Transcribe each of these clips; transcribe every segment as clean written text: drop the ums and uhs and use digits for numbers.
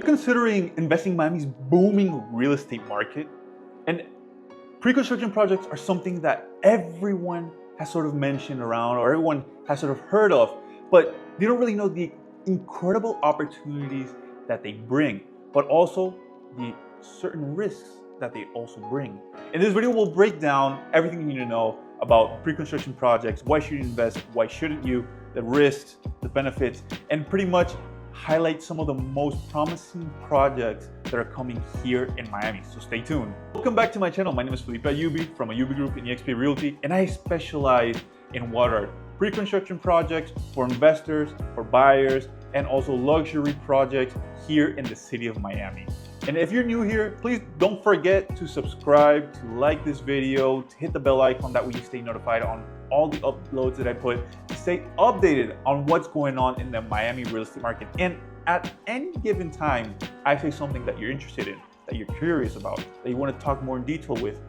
considering investing in Miami's booming real estate market, and pre-construction projects are something that everyone has sort of mentioned around or everyone has sort of heard of, but they don't really know the incredible opportunities that they bring, but also the certain risks that they also bring. In this video, we'll break down everything you need to know about pre-construction projects, why should you invest, why shouldn't you, the risks, the benefits, and pretty much highlight some of the most promising projects that are coming here in Miami, so stay tuned. Welcome back to my channel. My name is Felipe Ayubi from Ayubi Group in eXp Realty, and I specialize in what are pre-construction projects for investors, for buyers, and also luxury projects here in the city of Miami. And if you're new here, please don't forget to subscribe, to like this video, to hit the bell icon, that way you stay notified on all the uploads that I put, to stay updated on what's going on in the Miami real estate market. And at any given time, I say something that you're interested in, that you're curious about, that you want to talk more in detail with,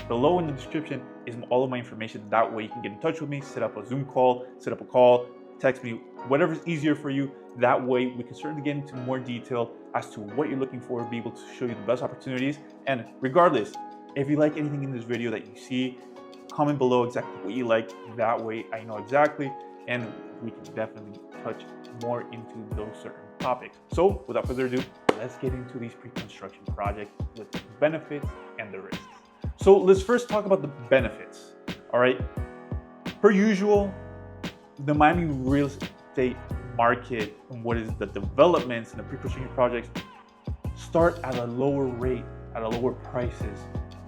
below in the description is all of my information. That way you can get in touch with me, set up a Zoom call, set up a call, text me, whatever's easier for you. That way we can certainly get into more detail as to what you're looking for, be able to show you the best opportunities. And regardless, if you like anything in this video that you see, comment below exactly what you like. That way I know exactly, and we can definitely touch more into those certain topics. So without further ado, let's get into these pre-construction projects with the benefits and the risks. So let's first talk about the benefits. All right, per usual, the Miami real estate market and what is the developments and the pre-construction projects start at a lower rate, at a lower prices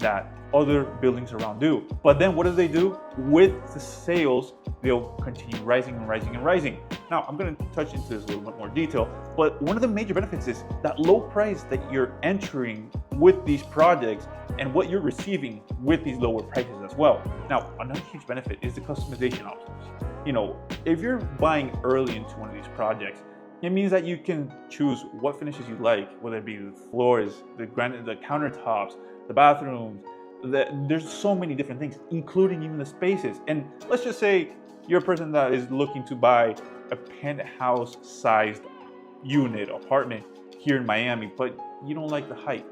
that other buildings around do. But then what do they do? With the sales, they'll continue rising and rising and rising. Now, I'm going to touch into this a little bit more detail, but one of the major benefits is that low price that you're entering with these projects and what you're receiving with these lower prices as well. Now, another huge benefit is the customization options. You know, if you're buying early into one of these projects, it means that you can choose what finishes you like, whether it be the floors, the granite, the countertops, the bathrooms. There's so many different things, including even the spaces. And let's just say you're a person that is looking to buy a penthouse-sized unit, apartment here in Miami, but you don't like the height.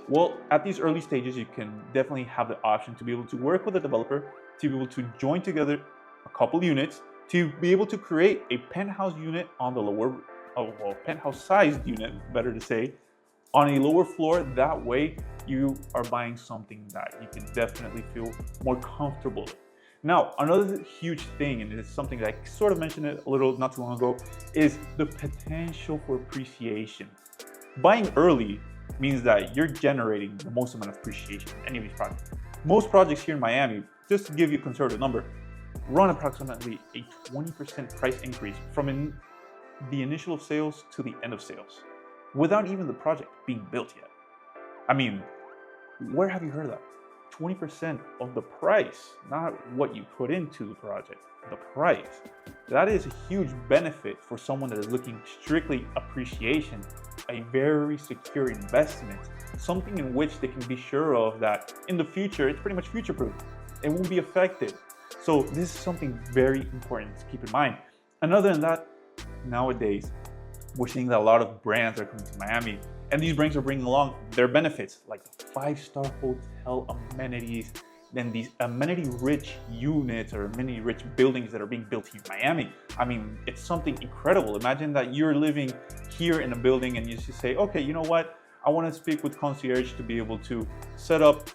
Well, at these early stages, you can definitely have the option to be able to work with a developer, to be able to join together a couple units, to be able to create a penthouse unit on the lower, well, penthouse-sized unit, better to say, on a lower floor. That way, you are buying something that you can definitely feel more comfortable with. Now, another huge thing, and it's something that I sort of mentioned it a little not too long ago, is the potential for appreciation. Buying early means that you're generating the most amount of appreciation in any of these projects. Most projects here in Miami, just to give you a conservative number, run approximately a 20% price increase from the initial of sales to the end of sales, without even the project being built yet. I mean, where have you heard that? 20% of the price, not what you put into the project, the price. That is a huge benefit for someone that is looking strictly appreciation, a very secure investment, something in which they can be sure of that in the future, it's pretty much future-proof. It won't be affected. So this is something very important to keep in mind. And other than that, nowadays, we're seeing that a lot of brands are coming to Miami, and these brands are bringing along their benefits, like the 5-star hotel amenities, then these amenity-rich units or amenity-rich buildings that are being built here in Miami. I mean, it's something incredible. Imagine that you're living here in a building and you just say, okay, you know what? I want to speak with concierge to be able to set up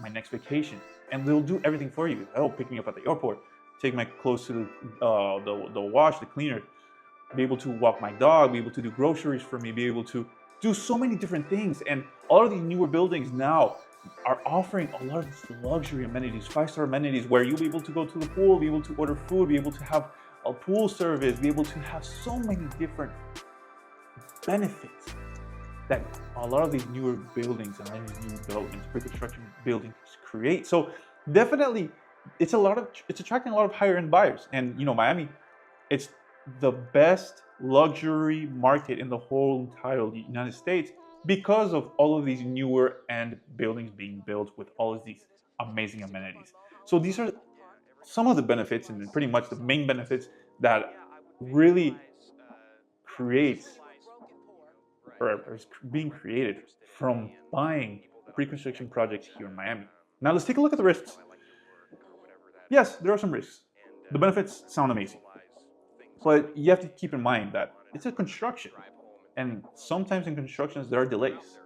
my next vacation. And they'll do everything for you. They'll pick me up at the airport, take my clothes to the wash, the cleaner, be able to walk my dog, be able to do groceries for me, be able to do so many different things. And all of these newer buildings now are offering a lot of these luxury amenities, 5-star amenities, where you'll be able to go to the pool, be able to order food, be able to have a pool service, be able to have so many different benefits that a lot of these newer buildings and all these new developments, pre-construction buildings create. So definitely, it's attracting a lot of higher end buyers. And you know, Miami, it's the best luxury market in the whole entire United States because of all of these newer end buildings being built with all of these amazing amenities. So these are some of the benefits, and pretty much the main benefits that really creates or is being created from buying pre-construction projects here in Miami. Now let's take a look at the risks. Yes, there are some risks. The benefits sound amazing, but you have to keep in mind that it's a construction, and sometimes in constructions there are delays.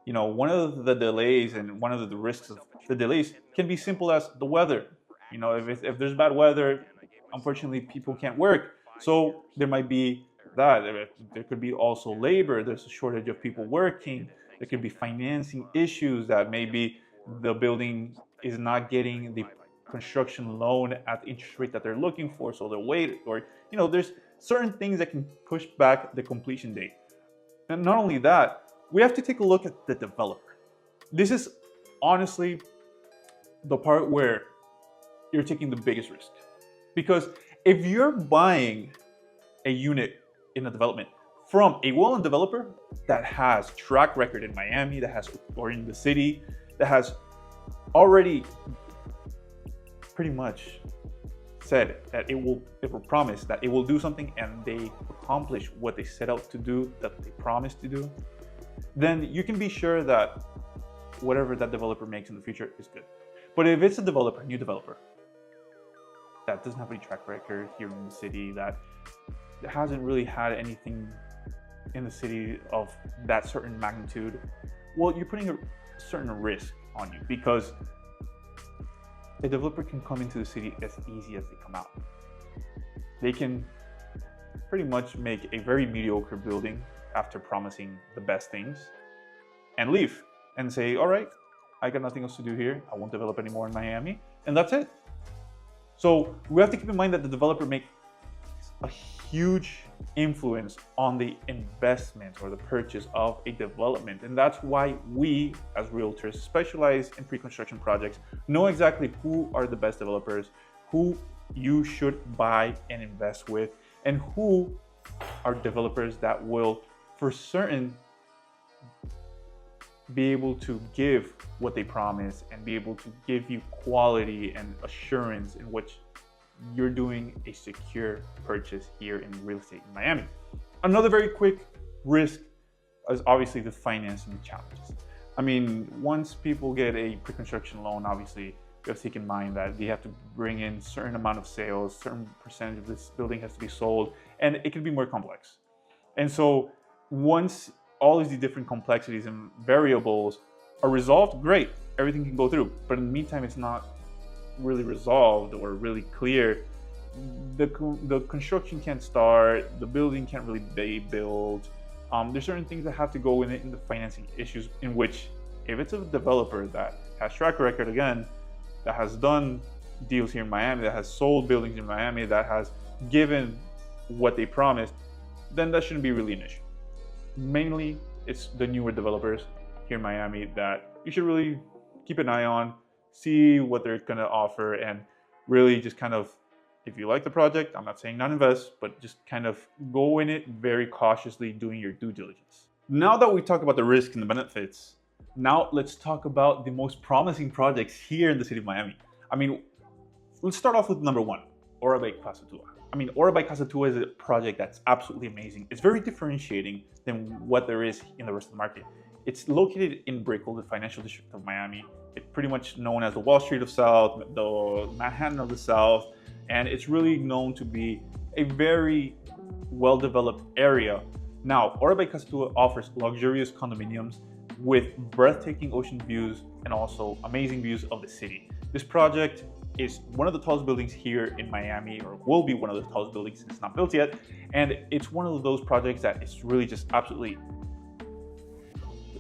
You know, one of the delays and one of the risks of the delays can be simple as the weather. You know, if there's bad weather, unfortunately people can't work. So there might be that. There could be also labor. There's a shortage of people working. There could be financing issues that maybe the building is not getting the construction loan at the interest rate that they're looking for, so they'll wait. Or, you know, there's certain things that can push back the completion date. And not only that, we have to take a look at the developer. This is honestly the part where you're taking the biggest risk. Because if you're buying a unit in a development from a well-known developer that has track record in Miami, or in the city, that has already pretty much said that it will promise that it will do something, and they accomplish what they set out to do, that they promised to do, then you can be sure that whatever that developer makes in the future is good. But if it's a developer, new developer, that doesn't have any track record here in the city, that hasn't really had anything in the city of that certain magnitude, well, you're putting a certain risk on you, because a developer can come into the city as easy as they come out. They can pretty much make a very mediocre building after promising the best things and leave and say, all right, I got nothing else to do here. I won't develop anymore in Miami, and that's it. So we have to keep in mind that the developer makes a huge influence on the investment or the purchase of a development. And that's why we, as realtors, specialize in pre-construction projects, know exactly who are the best developers, who you should buy and invest with, and who are developers that will, for certain, be able to give what they promise and be able to give you quality and assurance in which you're doing a secure purchase here in real estate in Miami. Another very quick risk is obviously the financing challenges. I mean, once people get a pre-construction loan, obviously you have to take in mind that they have to bring in certain amount of sales, certain percentage of this building has to be sold, and it can be more complex. And so once all of these different complexities and variables are resolved, great, everything can go through. But in the meantime, it's not really resolved or really clear. The construction can't start, the building can't really be built. There's certain things that have to go in it in the financing issues, in which if it's a developer that has track record, again, that has done deals here in Miami, that has sold buildings in Miami, that has given what they promised, then that shouldn't be really an issue. Mainly, it's the newer developers here in Miami that you should really keep an eye on, see what they're going to offer, and really just kind of, if you like the project, I'm not saying not invest, but just kind of go in it very cautiously, doing your due diligence. Now that we talked about the risk and the benefits, now let's talk about the most promising projects here in the city of Miami. I mean, let's start off with number one, Ora by Casa Tua. I mean, Ora by Casa Tua is a project that's absolutely amazing. It's very differentiating than what there is in the rest of the market. It's located in Brickell, the financial district of Miami. It's pretty much known as the Wall Street of South, the Manhattan of the South, and it's really known to be a very well-developed area. Now, Ora by Casa Tua offers luxurious condominiums with breathtaking ocean views and also amazing views of the city. This project is one of the tallest buildings here in Miami, or will be one of the tallest buildings since it's not built yet. And it's one of those projects that is really just absolutely,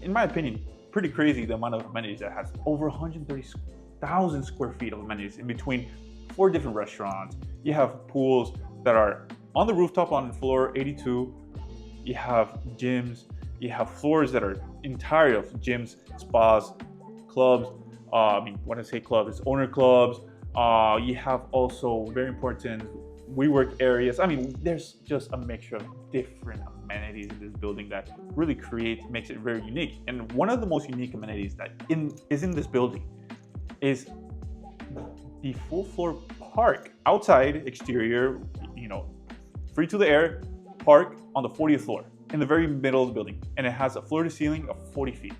in my opinion, pretty crazy, the amount of amenities that has. Over 130,000 square feet of amenities in between 4 different restaurants. You have pools that are on the rooftop on floor 82. You have gyms. You have floors that are entirely of gyms, spas, clubs. When I say clubs, it's owner clubs. You have also very important WeWork areas. I mean, there's just a mixture of different amenities in this building that really makes it very unique. And one of the most unique amenities that is in this building is the full floor park, outside, exterior, free to the air park on the 40th floor. in the very middle of the building, and it has a floor to ceiling of 40 feet.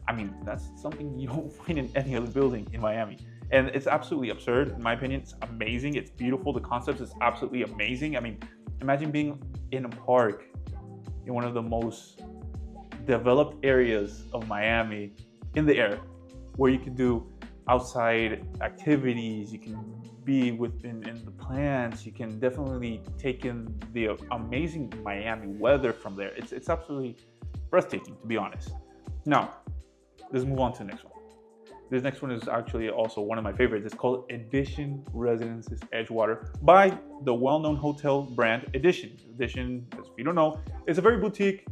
I mean, that's something you don't find in any other building in Miami. And it's absolutely absurd, in my opinion. It's amazing, it's beautiful, the concept is absolutely amazing. I mean, imagine being in a park in one of the most developed areas of Miami in the air, where you can do outside activities, you can be within in the plants, you can definitely take in the amazing Miami weather from there. It's absolutely breathtaking, to be honest. Now, let's move on to the next one. This next one is actually also one of my favorites. It's called Edition Residences Edgewater by the well-known hotel brand Edition. Edition, if you don't know, is a very boutique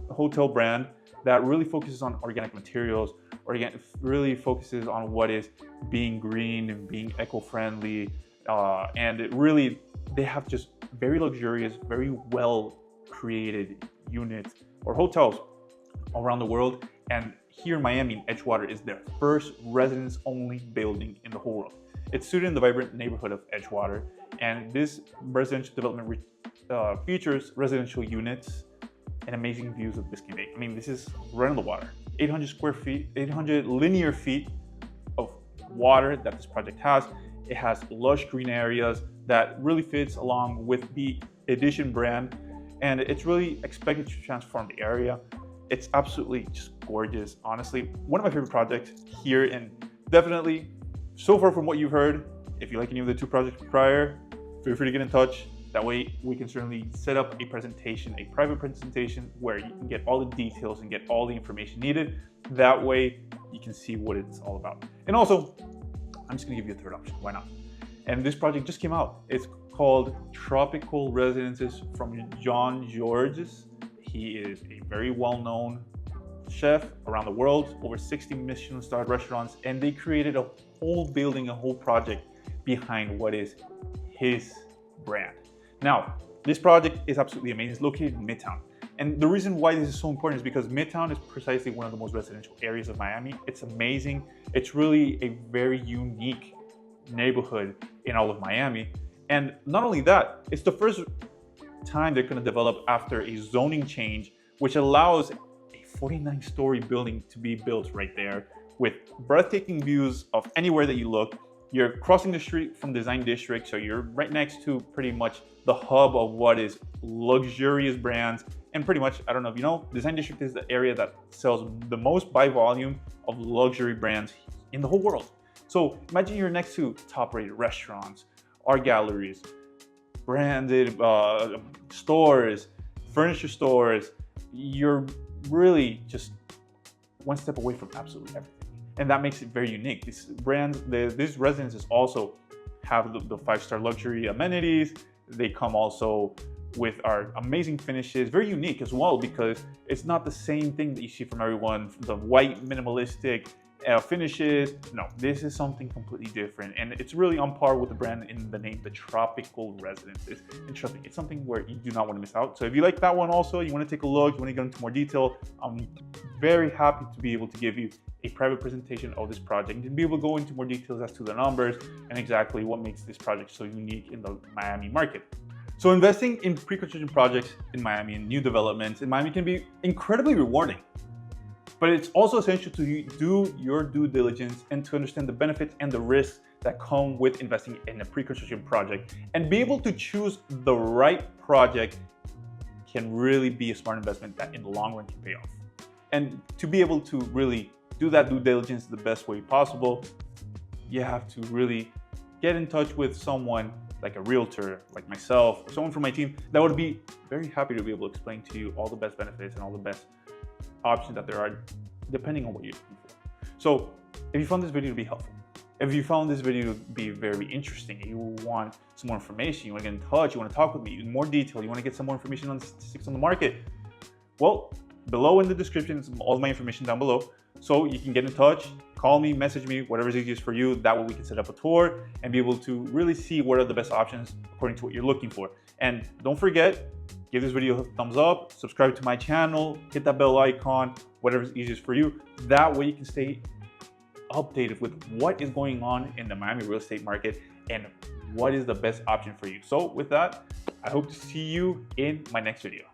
hotel brand that really focuses on organic materials, really focuses on what is being green and being eco-friendly, and they have just very luxurious, very well created units or hotels around the world. And here in Miami, Edgewater is their first residence-only building in the whole world. It's suited in the vibrant neighborhood of Edgewater, and this residential development features residential units and amazing views of Biscayne Bay. I mean, this is right on the water. 800 linear feet of water that this project has. It has lush green areas that really fits along with the Edition brand, and it's really expected to transform the area. It's absolutely just gorgeous, honestly. One of my favorite projects here, and definitely, so far from what you've heard, if you like any of the two projects prior, feel free to get in touch. That way we can certainly set up a presentation, a private presentation, where you can get all the details and get all the information needed. That way you can see what it's all about. And also, I'm just gonna give you a third option, why not? And this project just came out. It's called Tropical Residences from John Georges. He is a very well-known chef around the world, over 60 Michelin-starred restaurants, and they created a whole building, a whole project behind what is his brand. Now, this project is absolutely amazing. It's located in Midtown. And the reason why this is so important is because Midtown is precisely one of the most residential areas of Miami. It's amazing. It's really a very unique neighborhood in all of Miami. And not only that, it's the first time they're going to develop after a zoning change, which allows a 49-story building to be built right there with breathtaking views of anywhere that you look. You're crossing the street from Design District, so you're right next to pretty much the hub of what is luxurious brands. And pretty much, I don't know if you know, Design District is the area that sells the most by volume of luxury brands in the whole world. So imagine you're next to top-rated restaurants, art galleries, branded stores, furniture stores. You're really just one step away from absolutely everything. And that makes it very unique. These brands, these residences also have the 5-star luxury amenities. They come also with our amazing finishes, very unique as well, because it's not the same thing that you see from everyone, the white minimalistic finishes. No, this is something completely different, and it's really on par with the brand in the name, the Tropical Residences. And trust me, it's something where you do not want to miss out. So if you like that one also, you want to take a look, you want to get into more detail, I'm very happy to be able to give you a private presentation of this project and be able to go into more details as to the numbers and exactly what makes this project so unique in the Miami market. So investing in pre-construction projects in Miami and new developments in Miami can be incredibly rewarding. But it's also essential to do your due diligence and to understand the benefits and the risks that come with investing in a pre-construction project. And be able to choose the right project can really be a smart investment that in the long run can pay off. And to be able to really do that due diligence the best way possible, you have to really get in touch with someone like a realtor, like myself, or someone from my team that would be very happy to be able to explain to you all the best benefits and all the best options that there are depending on what you're looking for. So if you found this video to be helpful, if you found this video to be very interesting, you want some more information, you want to get in touch, you want to talk with me in more detail, you want to get some more information on the statistics on the market, well, below in the description is all my information down below. So you can get in touch, call me, message me, whatever's easiest for you. That way we can set up a tour and be able to really see what are the best options according to what you're looking for. And don't forget, give this video a thumbs up, subscribe to my channel, hit that bell icon, whatever's easiest for you. That way you can stay updated with what is going on in the Miami real estate market and what is the best option for you. So with that, I hope to see you in my next video.